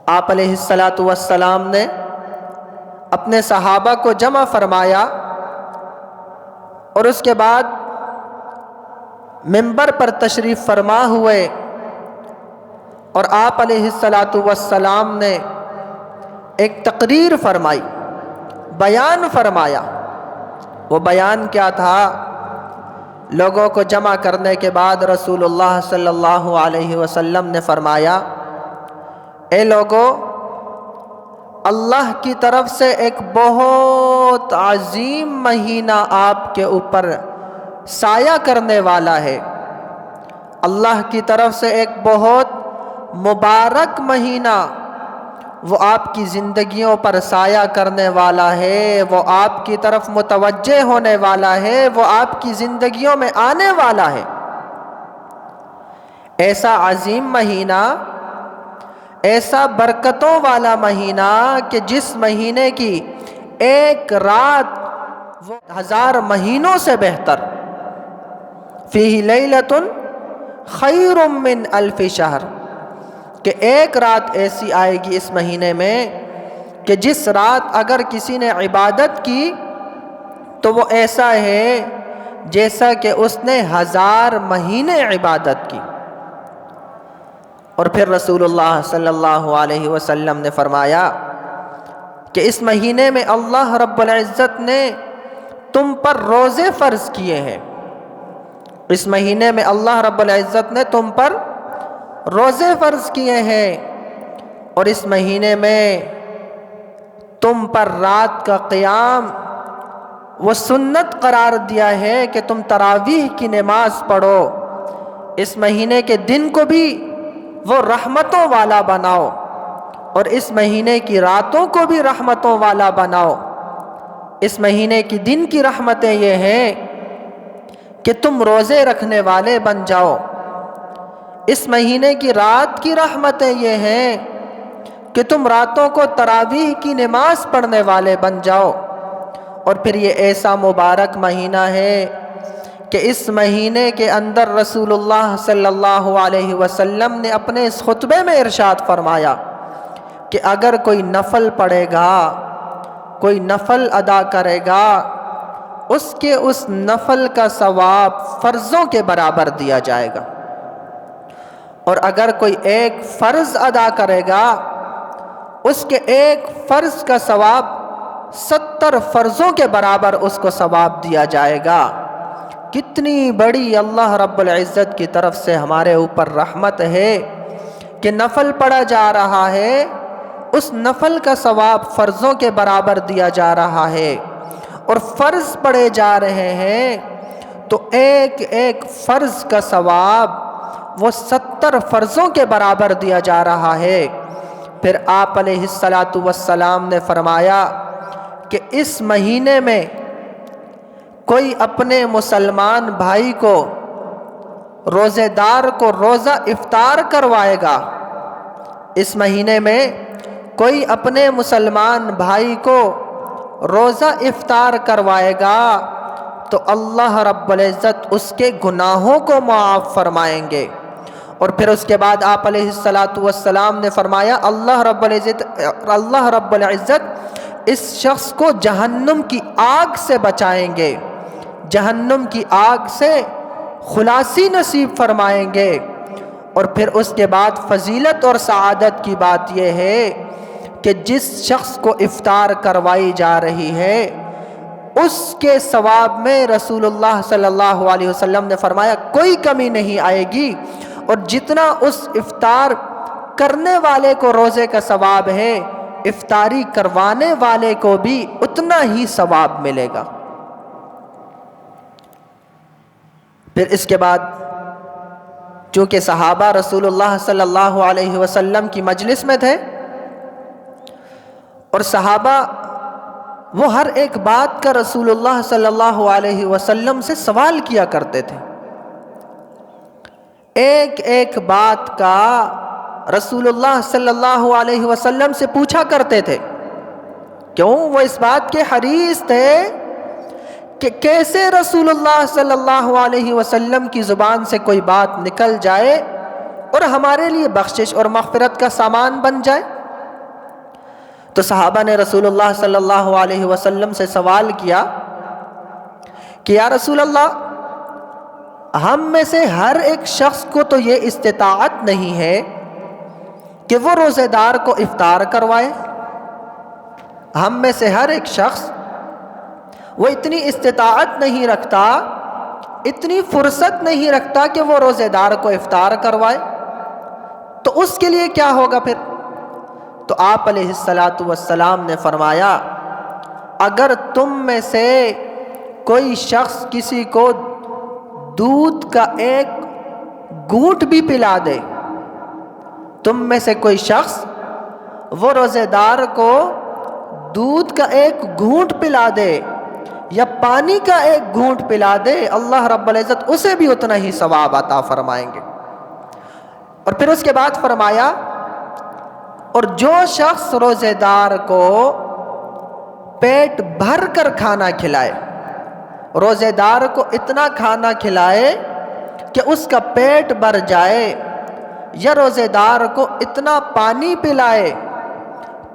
آپ علیہ الصلاۃ والسلام نے اپنے صحابہ کو جمع فرمایا اور اس کے بعد منبر پر تشریف فرما ہوئے اور آپ علیہ الصلاۃ والسلام نے ایک تقریر فرمائی، بیان فرمایا۔ وہ بیان کیا تھا؟ لوگوں کو جمع کرنے کے بعد رسول اللہ صلی اللہ علیہ وسلم نے فرمایا، اے لوگو، اللہ کی طرف سے ایک بہت عظیم مہینہ آپ کے اوپر سایہ کرنے والا ہے۔ اللہ کی طرف سے ایک بہت مبارک مہینہ وہ آپ کی زندگیوں پر سایہ کرنے والا ہے، وہ آپ کی طرف متوجہ ہونے والا ہے، وہ آپ کی زندگیوں میں آنے والا ہے۔ ایسا عظیم مہینہ، ایسا برکتوں والا مہینہ کہ جس مہینے کی ایک رات وہ 1000 مہینوں سے بہتر۔ فیہ لیلۃ خیر من الف شہر، کہ ایک رات ایسی آئے گی اس مہینے میں کہ جس رات اگر کسی نے عبادت کی تو وہ ایسا ہے جیسا کہ اس نے 1000 مہینے عبادت کی۔ اور پھر رسول اللہ صلی اللہ علیہ وسلم نے فرمایا کہ اس مہینے میں اللہ رب العزت نے تم پر روزے فرض کیے ہیں۔ اس مہینے میں اللہ رب العزت نے تم پر روزے فرض کیے ہیں، اور اس مہینے میں تم پر رات کا قیام وہ سنت قرار دیا ہے کہ تم تراویح کی نماز پڑھو۔ اس مہینے کے دن کو بھی وہ رحمتوں والا بناؤ، اور اس مہینے کی راتوں کو بھی رحمتوں والا بناؤ۔ اس مہینے کی دن کی رحمتیں یہ ہیں کہ تم روزے رکھنے والے بن جاؤ۔ اس مہینے کی رات کی رحمتیں یہ ہیں کہ تم راتوں کو تراویح کی نماز پڑھنے والے بن جاؤ۔ اور پھر یہ ایسا مبارک مہینہ ہے کہ اس مہینے کے اندر رسول اللہ صلی اللہ علیہ وسلم نے اپنے اس خطبے میں ارشاد فرمایا کہ اگر کوئی نفل پڑھے گا، کوئی نفل ادا کرے گا، اس کے اس نفل کا ثواب فرضوں کے برابر دیا جائے گا، اور اگر کوئی ایک فرض ادا کرے گا، اس کے ایک فرض کا ثواب 70 فرضوں کے برابر اس کو ثواب دیا جائے گا۔ کتنی بڑی اللہ رب العزت کی طرف سے ہمارے اوپر رحمت ہے کہ نفل پڑھا جا رہا ہے، اس نفل کا ثواب فرضوں کے برابر دیا جا رہا ہے، اور فرض پڑھے جا رہے ہیں تو ایک ایک فرض کا ثواب وہ 70 فرضوں کے برابر دیا جا رہا ہے۔ پھر آپ علیہ الصلاۃ والسلام نے فرمایا کہ اس مہینے میں کوئی اپنے مسلمان بھائی کو، روزے دار کو روزہ افطار کروائے گا، اس مہینے میں کوئی اپنے مسلمان بھائی کو روزہ افطار کروائے گا تو اللہ رب العزت اس کے گناہوں کو معاف فرمائیں گے۔ اور پھر اس کے بعد آپ علیہ الصلاۃ والسلام نے فرمایا اللہ رب العزت اس شخص کو جہنم کی آگ سے بچائیں گے، جہنم کی آگ سے خلاصی نصیب فرمائیں گے۔ اور پھر اس کے بعد فضیلت اور سعادت کی بات یہ ہے کہ جس شخص کو افطار کروائی جا رہی ہے اس کے ثواب میں رسول اللہ صلی اللہ علیہ وسلم نے فرمایا کوئی کمی نہیں آئے گی، اور جتنا اس افطار کرنے والے کو روزے کا ثواب ہے، افطاری کروانے والے کو بھی اتنا ہی ثواب ملے گا۔ پھر اس کے بعد چونکہ صحابہ رسول اللہ صلی اللہ علیہ وسلم کی مجلس میں تھے، اور صحابہ وہ ہر ایک بات کا رسول اللہ صلی اللہ علیہ وسلم سے سوال کیا کرتے تھے، ایک ایک بات کا رسول اللہ صلی اللہ علیہ وسلم سے پوچھا کرتے تھے۔ کیوں؟ وہ اس بات کے حریص تھے کہ کیسے رسول اللہ صلی اللہ علیہ وسلم کی زبان سے کوئی بات نکل جائے اور ہمارے لیے بخشش اور مغفرت کا سامان بن جائے۔ تو صحابہ نے رسول اللہ صلی اللہ علیہ وسلم سے سوال کیا کہ یا رسول اللہ، ہم میں سے ہر ایک شخص کو تو یہ استطاعت نہیں ہے کہ وہ روزے دار کو افطار کروائے. ہم میں سے ہر ایک شخص وہ اتنی استطاعت نہیں رکھتا، اتنی فرصت نہیں رکھتا کہ وہ روزے دار کو افطار کروائے. تو اس کے لیے کیا ہوگا پھر؟ تو آپ علیہ السلام نے فرمایا، اگر تم میں سے کوئی شخص کسی کو دودھ کا ایک گھونٹ بھی پلا دے، تم میں سے کوئی شخص وہ روزے دار کو دودھ کا ایک گھونٹ پلا دے یا پانی کا ایک گھونٹ پلا دے، اللہ رب العزت اسے بھی اتنا ہی ثواب عطا فرمائیں گے. اور پھر اس کے بعد فرمایا، اور جو شخص روزے دار کو پیٹ بھر کر کھانا کھلائے، روزے دار کو اتنا کھانا کھلائے کہ اس کا پیٹ بھر جائے، یا روزے دار کو اتنا پانی پلائے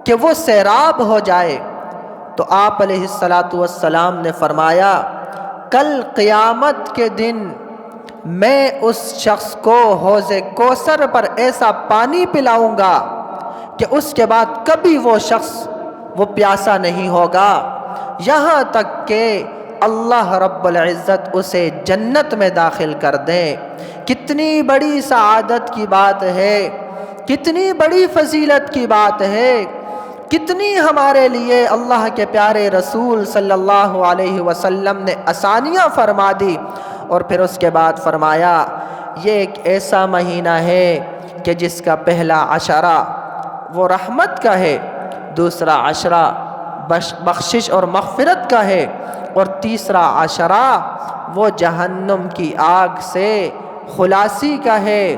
کہ وہ سیراب ہو جائے، تو آپ علیہ السلام نے فرمایا، کل قیامت کے دن میں اس شخص کو حوض کوثر پر ایسا پانی پلاؤں گا کہ اس کے بعد کبھی وہ شخص وہ پیاسا نہیں ہوگا، یہاں تک کہ اللہ رب العزت اسے جنت میں داخل کر دے. کتنی بڑی سعادت کی بات ہے، کتنی بڑی فضیلت کی بات ہے، کتنی ہمارے لیے اللہ کے پیارے رسول صلی اللہ علیہ وسلم نے آسانیاں فرما دی. اور پھر اس کے بعد فرمایا، یہ ایک ایسا مہینہ ہے کہ جس کا پہلا عشرہ وہ رحمت کا ہے، دوسرا عشرہ بخشش اور مغفرت کا ہے، اور تیسرا عشرہ وہ جہنم کی آگ سے خلاصی کا ہے.